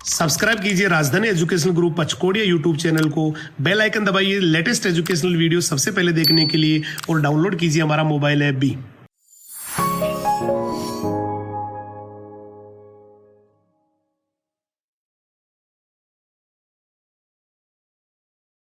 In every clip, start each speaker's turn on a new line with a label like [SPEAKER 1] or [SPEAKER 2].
[SPEAKER 1] Subscribe कीजिए राजधानी educational group पचकोड़िया YouTube channel को, बेल आइकन दबाइए लेटेस्ट एजुकेशनल वीडियो सबसे पहले देखने के लिए और डाउनलोड कीजिए हमारा मोबाइल ऐप भी।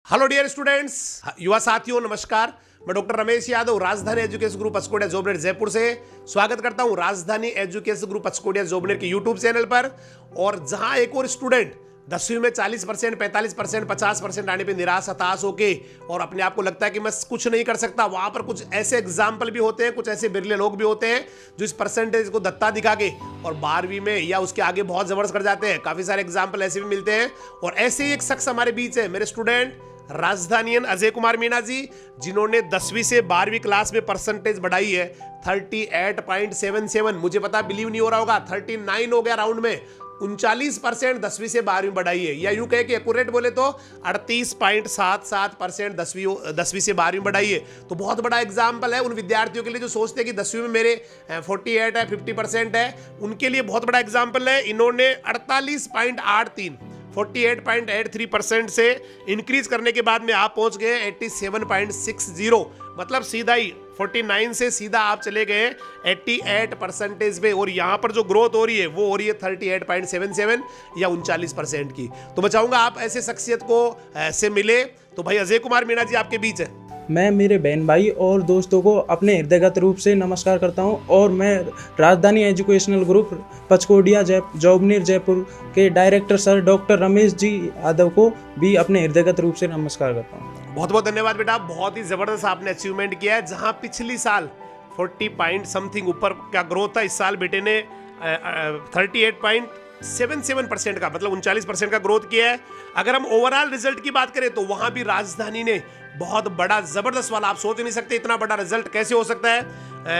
[SPEAKER 2] हेलो डियर स्टूडेंट्स, युवा साथियों, नमस्कार। मैं डॉक्टर रमेश यादव राजधानी एजुकेशन ग्रुप पचकोड़िया जॉबनेर जयपुर से स्वागत करता हूं राजधानी एजुकेशन ग्रुप पचकोड़िया जॉबनेर के यूट्यूब चैनल पर। और जहां एक और स्टूडेंट 10वीं में 40%, 45%, 50% आने पे निराश हताश होके और अपने आप को लगता है कि मैं कुछ नहीं कर सकता, वहां पर कुछ ऐसे एग्जाम्पल भी होते हैं, कुछ ऐसे बिरले लोग भी होते हैं जो इस परसेंटेज को दत्ता दिखा के और 12वीं में या उसके आगे बहुत जबरदस्त कर जाते हैं। काफी सारे एग्जाम्पल ऐसे भी मिलते हैं और ऐसे ही एक शख्स हमारे बीच है, मेरे स्टूडेंट राजधानियन अजय कुमार मीणा जी, जिन्होंने 10वीं से 12वीं क्लास में परसेंटेज बढ़ाई है 38.77। मुझे पता बिलीव नहीं हो रहा होगा, 39 हो गया राउंड में। 39% 10वीं से 12वीं बढ़ाई है, या यूं कहे कि एक्यूरेट बोले तो 38.77% 10वीं से 12वीं बढ़ाई है। तो बहुत बड़ा एग्जाम्पल है उन विद्यार्थियों के लिए जो सोचते हैं कि 10वीं में मेरे 48 है, 50% है, उनके लिए बहुत बड़ा एग्जाम्पल है। इन्होंने 48.83% से इंक्रीज करने के बाद में आप पहुंच गए 87.60, मतलब सीधा ही 49 से सीधा आप चले गए 88% पे। और यहां पर जो ग्रोथ हो रही है वो हो रही है 38.77 या 39% की। तो मैं चाहूंगा आप ऐसे शख्सियत को से मिले। तो भाई अजय कुमार मीणा जी आपके बीच है।
[SPEAKER 3] मैं मेरे बहन भाई और दोस्तों को अपने हृदयगत रूप से नमस्कार करता हूं और मैं राजधानी एजुकेशनल ग्रुप पचकोड़िया जॉबनेर जयपुर के director sir doctor Ramesh ji Yadav को भी अपने हृदयगत रूप से नमस्कार करता हूं।
[SPEAKER 2] बहुत बहुत धन्यवाद बेटा, बहुत ही जबरदस्त आपने अचीवमेंट किया है। जहां पिछली साल 40 पॉइंट समथिंग ऊपर का ग्रोथ था, इस साल बेटे ने 38.77% का, मतलब 39% का ग्रोथ किया है। अगर हम ओवरऑल रिजल्ट की बात करें तो वहां भी राजधानी ने बहुत बड़ा जबरदस्त वाला, आप सोच नहीं सकते इतना बड़ा रिजल्ट कैसे हो सकता है।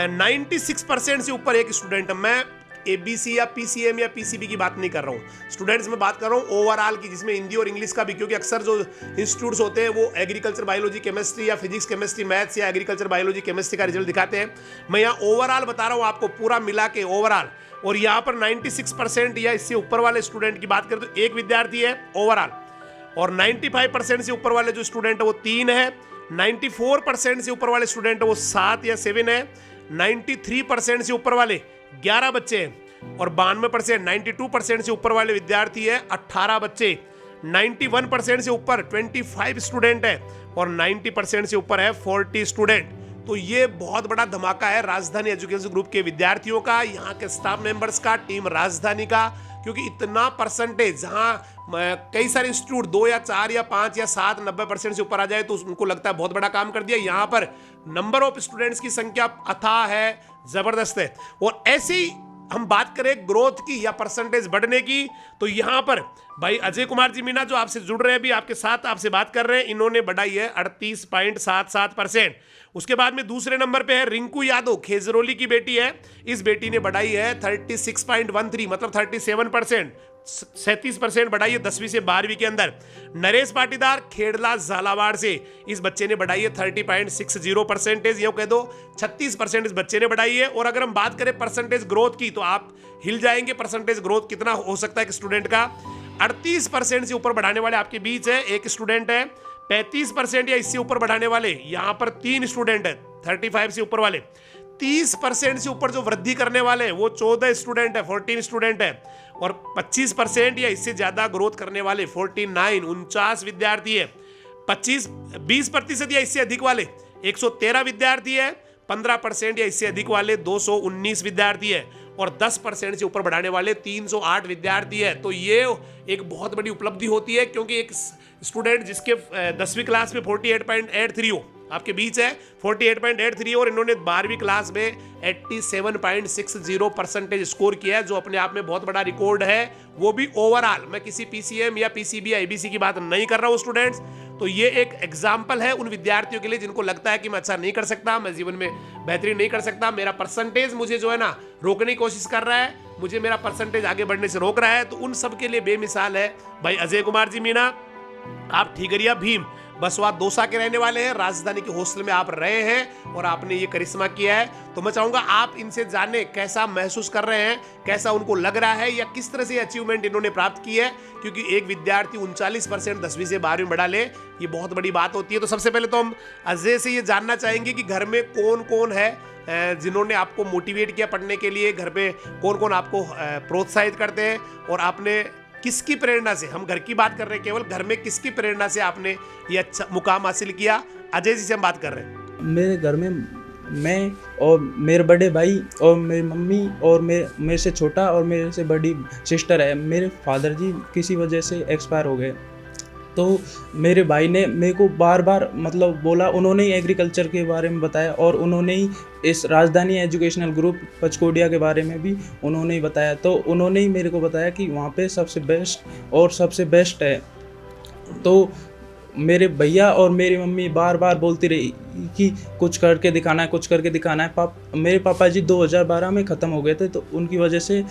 [SPEAKER 2] 96% से ऊपर एक स्टूडेंट, मैं एबीसी या पीसीएम या पीसीबी की बात नहीं कर रहा हूँ, स्टूडेंट्स में बात कर रहा हूँ ओवरऑल की, जिसमें हिंदी और इंग्लिश का भी, क्योंकि अक्सर जो इंस्टीट्यूट्स होते हैं वो एग्रीकल्चर बायोलॉजी केमिस्ट्री या फिजिक्स केमिस्ट्री मैथ्स या एग्रीकल्चर बायोलॉजी केमिस्ट्री का रिजल्ट दिखाते हैं। मैं यहाँ ओवरऑल बता रहा हूँ आपको, पूरा मिला के ओवरऑल। और यहाँ पर 96% या इससे ऊपर वाले स्टूडेंट की बात करें तो एक विद्यार्थी है ओवरऑल, और 95% से ऊपर वाले जो स्टूडेंट है वो 3 है, 94% से ऊपर वाले स्टूडेंट है वो 7 या 7 है, 93% से ऊपर वाले 11 बच्चे हैं, और 92% 92% से ऊपर वाले विद्यार्थी है 18 बच्चे, 91% से ऊपर 25 स्टूडेंट है, और 90% से ऊपर है 40 स्टूडेंट। तो ये बहुत बड़ा धमाका है राजधानी एजुकेशन ग्रुप के विद्यार्थियों का, यहाँ के स्टाफ मेंबर्स का, टीम राजधानी का, क्योंकि इतना परसेंटेज, जहाँ कई सारे इंस्टीट्यूट 2 या 4 या 5 या 7 90% से ऊपर आ जाए तो उनको लगता है बहुत बड़ा काम कर दिया। यहाँ पर नंबर ऑफ स्टूडेंट्स की संख्या अथाह है, जबरदस्त है। और ऐसे ही हम बात करें ग्रोथ की या परसेंटेज बढ़ने की, तो यहां पर भाई अजय कुमार जी मीणा जो आपसे जुड़ रहे हैं, अभी आपके साथ आपसे बात कर रहे हैं, इन्होंने बढ़ाई है 38.77%। उसके बाद में दूसरे नंबर पे है रिंकू यादव, खेजरोली की बेटी है, इस बेटी ने बढ़ाई है 36.13, मतलब 37%, 37% बढ़ाई है 10वीं से 12वीं के अंदर। नरेश पाटीदार खेड़ला झालावाड़ से, इस बच्चे ने बढ़ाई है 30.60%, यूं कह दो 36% इस बच्चे ने बढ़ाई है। और अगर हम बात करें परसेंटेज ग्रोथ की तो आप हिल जाएंगे, परसेंटेज ग्रोथ कितना हो सकता है कि स्टूडेंट का 38% से ऊपर बढ़ाने वाले आपके बीच है एक स्टूडेंट है, 35% या इससे ऊपर बढ़ाने वाले यहां पर 3 स्टूडेंट है, 35 से ऊपर वाले 30% से ऊपर जो वृद्धि करने वाले वो 14 स्टूडेंट है, 14 स्टूडेंट है, और 25% या इससे ज्यादा ग्रोथ करने वाले 49 विद्यार्थी है, 20% या इससे अधिक वाले 113 विद्यार्थी है, 15% या इससे अधिक वाले 219 विद्यार्थी है, और 10% से ऊपर बढ़ाने वाले 308 विद्यार्थी है। तो ये एक बहुत बड़ी उपलब्धि होती है, क्योंकि एक स्टूडेंट जिसके 10वीं क्लास में 48.83 हो, आपके बीच है 48.83, और इन्होंने 12वीं क्लास में 87.60% स्कोर किया है, जो अपने आप में बहुत बड़ा रिकॉर्ड है, वो भी ओवरऑल। मैं किसी पीसीएम या पीसीबी या आईबीसी की बात नहीं कर रहा हूँ स्टूडेंट्स। तो ये एक एग्जाम्पल है उन विद्यार्थियों के लिए जिनको लगता है कि मैं अच्छा नहीं कर सकता, मैं जीवन में बेहतरीन नहीं कर सकता, मेरा परसेंटेज मुझे जो है ना रोकने की कोशिश कर रहा है, मुझे मेरा परसेंटेज आगे बढ़ने से रोक रहा है। तो उन सब के लिए बेमिसाल है भाई अजय कुमार जी मीणा। आप ठीकरिया भीम बसवा दौसा के रहने वाले हैं, राजधानी के हॉस्टल में आप रहे हैं और आपने ये करिश्मा किया है। तो मैं चाहूंगा आप इनसे जाने कैसा महसूस कर रहे हैं, कैसा उनको लग रहा है, या किस तरह से अचीवमेंट इन्होंने प्राप्त की है। क्योंकि एक विद्यार्थी 39% 10वीं से 12वीं बढ़ा ले, ये बहुत बड़ी बात होती है। तो सबसे पहले तो हम अजय से ये जानना चाहेंगे कि घर में कौन कौन है जिन्होंने आपको मोटिवेट किया पढ़ने के लिए, घर पे कौन कौन आपको प्रोत्साहित करते हैं, और आपने किसकी प्रेरणा से, हम घर की बात कर रहे हैं केवल, घर में किसकी प्रेरणा से आपने ये अच्छा मुकाम हासिल किया। अजय जी से हम बात कर रहे हैं।
[SPEAKER 3] मेरे घर में मैं और मेरे बड़े भाई और मेरी मम्मी और मेरे से छोटा और मेरे से बड़ी सिस्टर है। मेरे फादर जी किसी वजह से एक्सपायर हो गए, तो मेरे भाई ने मेरे को बार बार मतलब बोला, उन्होंने ही एग्रीकल्चर के बारे में बताया और उन्होंने ही इस राजधानी एजुकेशनल ग्रुप पचकोडिया के बारे में भी उन्होंने ही बताया। तो उन्होंने ही मेरे को बताया कि वहाँ पे सबसे बेस्ट और सबसे बेस्ट है। तो मेरे भैया और मेरी मम्मी बार बार बोलती रही कि कुछ करके दिखाना है, कुछ करके दिखाना है। मेरे पापा जी 2012 में ख़त्म हो गए थे, तो उनकी वजह से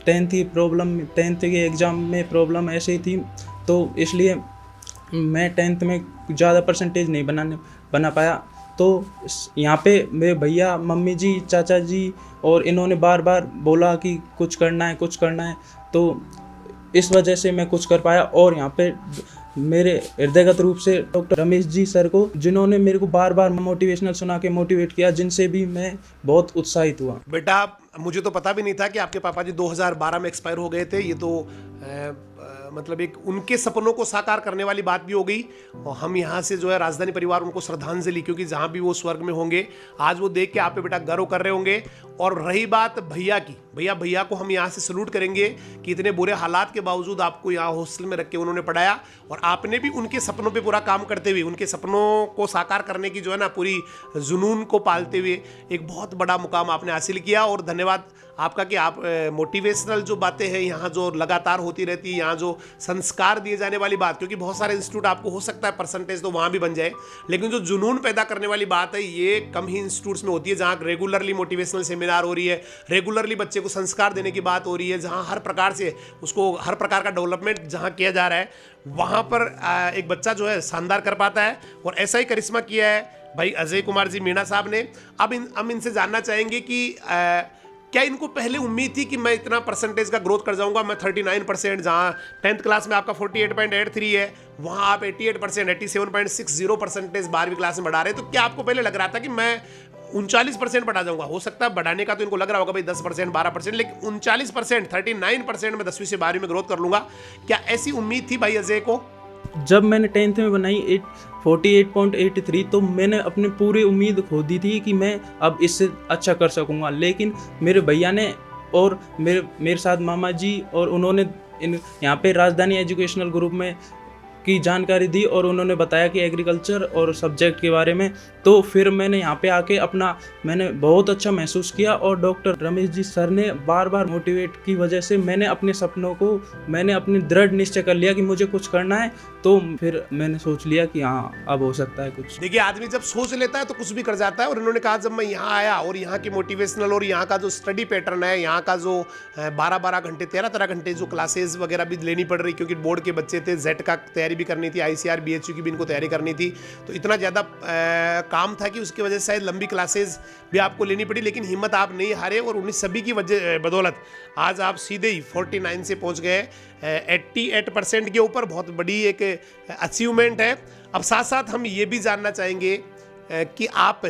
[SPEAKER 3] 10th के एग्ज़ाम में प्रॉब्लम ऐसे ही थी, तो इसलिए मैं 10th में ज़्यादा परसेंटेज नहीं बना पाया। तो यहाँ पे मेरे भैया, मम्मी जी, चाचा जी और इन्होंने बार बार बोला कि कुछ करना है, कुछ करना है। तो इस वजह से मैं कुछ कर पाया। और यहाँ पे मेरे हृदयगत रूप से डॉक्टर रमेश जी सर को, जिन्होंने मेरे को बार बार मोटिवेशनल सुना के मोटिवेट किया, जिनसे भी मैं बहुत उत्साहित हुआ।
[SPEAKER 2] बेटा, मुझे तो पता भी नहीं था कि आपके पापा जी 2012 में एक्सपायर हो गए थे। ये तो मतलब एक उनके सपनों को साकार करने वाली बात भी हो गई। और हम यहाँ से जो है राजधानी परिवार उनको श्रद्धांजलि, क्योंकि जहाँ भी वो स्वर्ग में होंगे आज वो देख के आप पे बेटा गर्व कर रहे होंगे। और रही बात भैया की, भैया को हम यहाँ से सल्यूट करेंगे कि इतने बुरे हालात के बावजूद आपको यहाँ हॉस्टल में रख के उन्होंने पढ़ाया, और आपने भी उनके सपनों पे पूरा काम करते हुए, उनके सपनों को साकार करने की जो है ना पूरी जुनून को पालते हुए एक बहुत बड़ा मुकाम आपने हासिल किया। और धन्यवाद आपका कि आप मोटिवेशनल जो बातें हैं यहाँ जो लगातार होती रहती है, यहाँ जो संस्कार दिए जाने वाली बात, क्योंकि बहुत सारे इंस्टीट्यूट आपको हो सकता है परसेंटेज तो वहाँ भी बन जाए, लेकिन जो जुनून पैदा करने वाली बात है ये कम ही इंस्टीट्यूट्स में होती है, जहाँ रेगुलरली मोटिवेशनल सेमिनार हो रही है, रेगुलरली बच्चे को संस्कार देने की बात हो रही है, जहाँ हर प्रकार से उसको हर प्रकार का डेवलपमेंट जहाँ किया जा रहा है, वहाँ पर एक बच्चा जो है शानदार कर पाता है। और ऐसा ही करिश्मा किया है भाई अजय कुमार जी मीणा साहब ने। अब हम इनसे जानना चाहेंगे कि क्या इनको पहले उम्मीद थी कि मैं इतना परसेंटेज का ग्रोथ कर जाऊंगा। मैं 39%, जहाँ 10th क्लास में आपका 48.83 है, वहाँ आप 88%, 87.60 परसेंटेज 12वीं क्लास में बढ़ा रहे हैं। तो क्या आपको पहले लग रहा था कि मैं 39% बढ़ा जाऊंगा? हो सकता है बढ़ाने का तो इनको लग रहा होगा भाई 10%, 12%, लेकिन 39%, 39% में 10वीं से 12वीं में ग्रोथ कर लूंगा। क्या ऐसी उम्मीद थी भाई अजय को?
[SPEAKER 3] जब मैंने 10th में बनाई 48.83, तो मैंने अपनी पूरी उम्मीद खो दी थी कि मैं अब इससे अच्छा कर सकूंगा। लेकिन मेरे भैया ने और मेरे साथ मामा जी, और उन्होंने यहाँ पे राजधानी एजुकेशनल ग्रुप में की जानकारी दी और उन्होंने बताया कि एग्रीकल्चर और सब्जेक्ट के बारे में। तो फिर मैंने यहाँ पे आके मैंने बहुत अच्छा महसूस किया। और डॉक्टर रमेश जी सर ने बार बार मोटिवेट की वजह से मैंने अपने सपनों को, मैंने अपनी दृढ़ निश्चय कर लिया कि मुझे कुछ करना है। तो फिर मैंने सोच लिया कि हाँ, अब हो सकता है कुछ।
[SPEAKER 2] देखिए, आदमी जब सोच लेता है तो कुछ भी कर जाता है। और इन्होंने कहा जब मैं यहाँ आया और यहाँ की मोटिवेशनल और यहाँ का जो स्टडी पैटर्न है, यहाँ का जो 12-12 घंटे 13-13 घंटे जो क्लासेस वगैरह भी लेनी पड़ रही, क्योंकि बोर्ड के बच्चे थे, जेट का तैयारी भी करनी थी, ICR BHU की भी इनको तैयारी करनी थी, तो इतना ज़्यादा काम था कि उसकी वजह से शायद लंबी क्लासेस भी आपको लेनी पड़ी। लेकिन हिम्मत आप नहीं हारे और उन्हीं सभी की बदौलत आज आप सीधे ही 49 से पहुंच गए 88% के ऊपर। बहुत बड़ी एक अचीवमेंट है। अब साथ साथ हम ये भी जानना चाहेंगे कि आप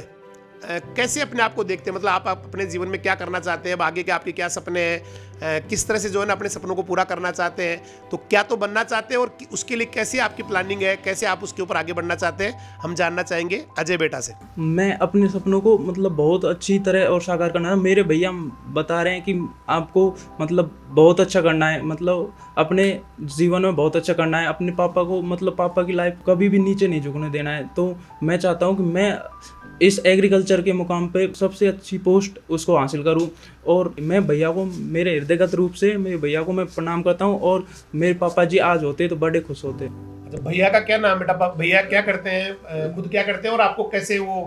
[SPEAKER 2] कैसे अपने आप को देखते हैं, मतलब आप अपने जीवन में क्या करना चाहते हैं, अब आगे के आपके क्या सपने हैं, किस तरह से जो है ना अपने सपनों को पूरा करना चाहते हैं, तो क्या तो बनना चाहते हैं और उसके लिए कैसे आपकी प्लानिंग है, कैसे आप उसके ऊपर आगे बढ़ना चाहते हैं, हम जानना चाहेंगे अजय बेटा से।
[SPEAKER 3] मैं अपने सपनों को मतलब बहुत अच्छी तरह और साकार करना है। मेरे भैया बता रहे हैं कि आपको मतलब बहुत अच्छा करना है, मतलब अपने जीवन में बहुत अच्छा करना है, अपने पापा को मतलब पापा की लाइफ कभी भी नीचे नहीं झुकने देना है। तो मैं चाहता हूँ कि मैं इस एग्रीकल्चर के मुकाम पे सबसे अच्छी पोस्ट उसको हासिल करूं। और मैं भैया को, मेरे हृदयगत रूप से मेरे भैया को मैं प्रणाम करता हूं। और मेरे पापा जी आज होते तो बड़े खुश होते।
[SPEAKER 2] अच्छा, भैया का क्या नाम बेटा? भैया क्या करते हैं, खुद क्या करते हैं और आपको कैसे वो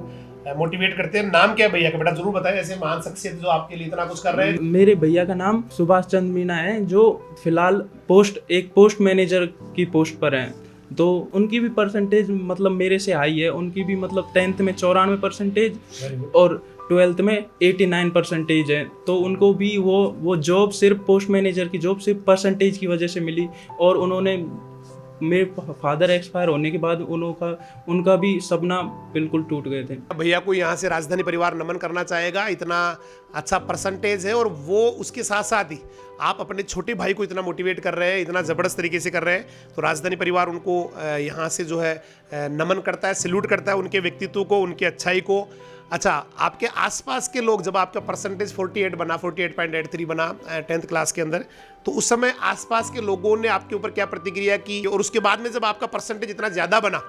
[SPEAKER 2] मोटिवेट करते हैं? नाम क्या है भैया का बेटा, जरूर बताएं, ऐसे महान शख्सियत जो आपके लिए इतना कुछ कर रहे हैं।
[SPEAKER 3] मेरे भैया का नाम सुभाष चंद्र मीणा है, जो फिलहाल एक पोस्ट मैनेजर की पोस्ट पर हैं। तो उनकी भी परसेंटेज मतलब मेरे से हाई है। उनकी भी मतलब 10th में 94% और 12th में 89% है। तो उनको भी वो जॉब सिर्फ पोस्ट मैनेजर की जॉब सिर्फ परसेंटेज की वजह से मिली। और उन्होंने मेरे फादर एक्सपायर होने के बाद उनका भी सपना बिल्कुल टूट गए थे।
[SPEAKER 2] भैया को यहाँ से राजधानी परिवार नमन करना चाहेगा, इतना अच्छा परसेंटेज है और वो उसके साथ साथ ही आप अपने छोटे भाई को इतना मोटिवेट कर रहे हैं, इतना ज़बरदस्त तरीके से कर रहे हैं। तो राजधानी परिवार उनको यहाँ से जो है नमन करता है, सैल्यूट करता है उनके व्यक्तित्व को, उनकी अच्छाई को। अच्छा, आपके आसपास के लोग, जब आपका परसेंटेज 48 बना, 48.83 बना 10th क्लास के अंदर, तो उस समय आसपास के लोगों ने आपके ऊपर क्या प्रतिक्रिया की? और उसके बाद में जब आपका परसेंटेज इतना ज़्यादा बना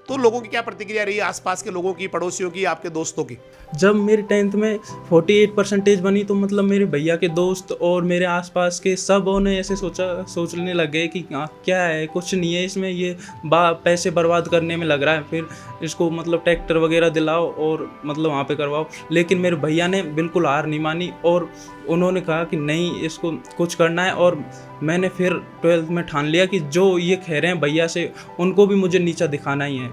[SPEAKER 2] तो लोगों की क्या प्रतिक्रिया रही, आसपास के लोगों की, पड़ोसियों की, आपके दोस्तों की?
[SPEAKER 3] जब मेरी 10th में 48% बनी तो मतलब मेरे भैया के दोस्त और मेरे आसपास के सब ने ऐसे सोचने लगे कि क्या है, कुछ नहीं है इसमें, ये पैसे बर्बाद करने में लग रहा है, फिर इसको मतलब ट्रैक्टर वगैरह दिलाओ और मतलब वहाँ पे करवाओ। लेकिन मेरे भैया ने बिल्कुल हार नहीं मानी और उन्होंने कहा कि नहीं, इसको कुछ करना है। और मैंने फिर 12th में ठान लिया कि जो ये कह रहे हैं भैया से, उनको भी मुझे नीचा दिखाना ही है।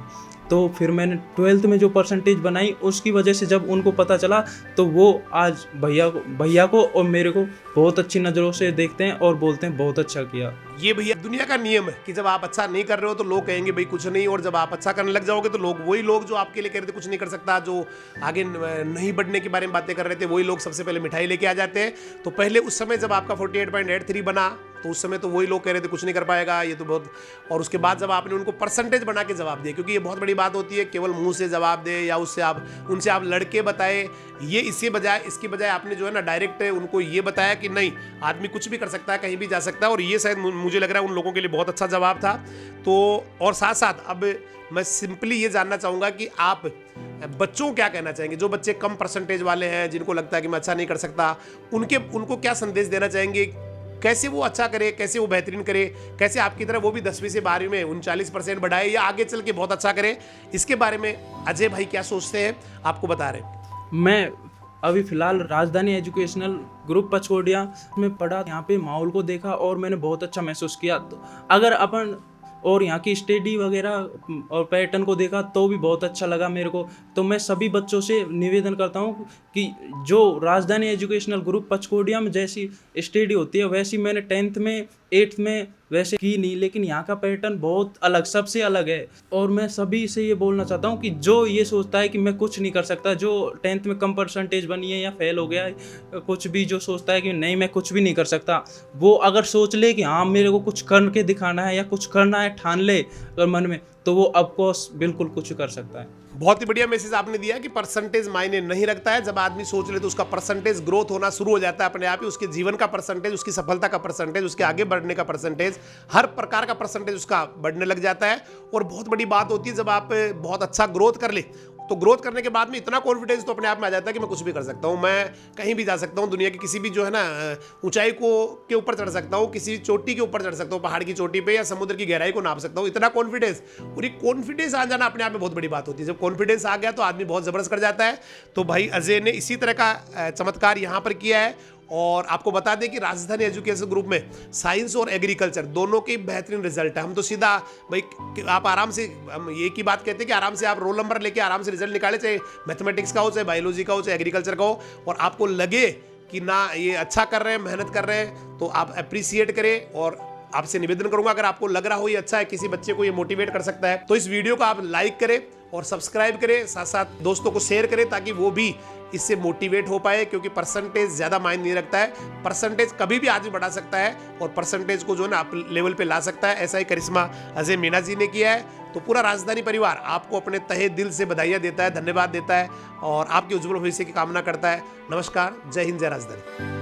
[SPEAKER 3] तो फिर मैंने 12th में जो परसेंटेज बनाई उसकी वजह से जब उनको पता चला तो वो आज भैया को और मेरे को बहुत अच्छी नज़रों से देखते हैं और बोलते हैं बहुत अच्छा किया।
[SPEAKER 2] ये भैया दुनिया का नियम है कि जब आप अच्छा नहीं कर रहे हो तो लोग कहेंगे भाई कुछ नहीं, और जब आप अच्छा करने लग जाओगे तो वही लोग जो आपके लिए कह रहे थे कुछ नहीं कर सकता, जो आगे नहीं बढ़ने के बारे में बातें कर रहे थे, वही लोग सबसे पहले मिठाई लेके आ जाते हैं। तो पहले उस समय जब आपका 48.83 बना तो उस समय तो वही लोग कह रहे थे कुछ नहीं कर पाएगा ये तो बहुत, और उसके बाद जब आपने उनको परसेंटेज बना के जवाब दिया, क्योंकि ये बहुत बड़ी बात होती है केवल मुंह से जवाब दे या उनसे आप लड़के बताए, ये इसकी बजाय आपने जो है ना डायरेक्ट उनको ये बताया कि नहीं, आदमी कुछ भी कर सकता है, कहीं भी जा सकता है। और ये शायद मुझे लग रहा है उन लोगों के लिए बहुत अच्छा जवाब था। तो और साथ साथ अब मैं सिंपली ये जानना चाहूँगा कि आप बच्चों को क्या कहना चाहेंगे, जो बच्चे कम परसेंटेज वाले हैं, जिनको लगता है कि मैं अच्छा नहीं कर सकता, उनको क्या संदेश देना चाहेंगे? कैसे वो अच्छा करे, कैसे वो बेहतरीन करे, कैसे आपकी तरह वो भी 10वीं से 12वीं में 39% बढ़ाए या आगे चल के बहुत अच्छा करे? इसके बारे में अजय भाई क्या सोचते हैं आपको बता रहे हैं।
[SPEAKER 3] मैं अभी फ़िलहाल राजधानी एजुकेशनल ग्रुप पचकोडिया में पढ़ा, यहाँ पे माहौल को देखा और मैंने बहुत अच्छा महसूस किया। तो अगर अपन और यहाँ की स्टडी वगैरह और पैटर्न को देखा तो भी बहुत अच्छा लगा मेरे को। तो मैं सभी बच्चों से निवेदन करता हूँ कि जो राजधानी एजुकेशनल ग्रुप पचकोडिया में जैसी स्टडी होती है वैसी मैंने 10th में 8th में वैसे की नहीं, लेकिन यहाँ का पैटर्न बहुत अलग, सबसे अलग है। और मैं सभी से ये बोलना चाहता हूँ कि जो ये सोचता है कि मैं कुछ नहीं कर सकता, जो 10th में कम परसेंटेज बनी है या फेल हो गया है, कुछ भी जो सोचता है कि नहीं मैं कुछ भी नहीं कर सकता, वो अगर सोच ले कि हाँ मेरे को कुछ करके दिखाना है या कुछ करना है, ठान ले अगर मन में, तो वो ऑफकोर्स बिल्कुल कुछ कर सकता है।
[SPEAKER 2] बहुत ही बढ़िया मैसेज आपने दिया कि परसेंटेज मायने नहीं रखता है। जब आदमी सोच ले तो उसका परसेंटेज ग्रोथ होना शुरू हो जाता है अपने आप ही। उसके जीवन का परसेंटेज, उसकी सफलता का परसेंटेज, उसके आगे बढ़ने का परसेंटेज, हर प्रकार का परसेंटेज उसका बढ़ने लग जाता है। और बहुत बड़ी बात होती है जब आप बहुत अच्छा ग्रोथ कर ले तो ग्रोथ करने के बाद में इतना कॉन्फिडेंस तो अपने आप में आ जाता है कि मैं कुछ भी कर सकता हूँ, मैं कहीं भी जा सकता हूँ, दुनिया की किसी भी जो है ना ऊंचाई के ऊपर चढ़ सकता हूँ, किसी चोटी के ऊपर चढ़ सकता हूँ, पहाड़ की चोटी पे, या समुद्र की गहराई को नाप सकता हूँ। इतना कॉन्फिडेंस, और ये कॉन्फिडेंस आ जाना अपने आप में बहुत बड़ी बात होती है। जब कॉन्फिडेंस आ गया तो आदमी बहुत जबरदस्त कर जाता है। तो भाई अजय ने इसी तरह का चमत्कार यहाँ पर किया है। और आपको बता दें कि राजधानी एजुकेशन ग्रुप में साइंस और एग्रीकल्चर दोनों के बेहतरीन रिजल्ट है। हम तो सीधा भाई आप आराम से, हम एक ही बात कहते हैं कि आराम से आप रोल नंबर लेके आराम से रिजल्ट निकाले, चाहे मैथमेटिक्स का हो, चाहे बायोलॉजी का हो, चाहे एग्रीकल्चर का हो, और आपको लगे कि ना ये अच्छा कर रहे हैं, मेहनत कर रहे हैं, तो आप अप्रिसिएट करें। और आपसे निवेदन करूंगा अगर आपको लग रहा हो ये अच्छा है, किसी बच्चे को ये मोटिवेट कर सकता है, तो इस वीडियो को आप लाइक करें और सब्सक्राइब करें, साथ साथ दोस्तों को शेयर करें ताकि वो भी इससे मोटिवेट हो पाए। क्योंकि परसेंटेज ज़्यादा मायने नहीं रखता है, परसेंटेज कभी भी आदमी बढ़ा सकता है और परसेंटेज को जो है ना आप लेवल पे ला सकता है। ऐसा ही करिश्मा अजय मीना जी ने किया है। तो पूरा राजधानी परिवार आपको अपने तहे दिल से बधाइयाँ देता है, धन्यवाद देता है और आपके उज्जवल भविष्य की कामना करता है। नमस्कार, जय हिंद, जय राजधानी।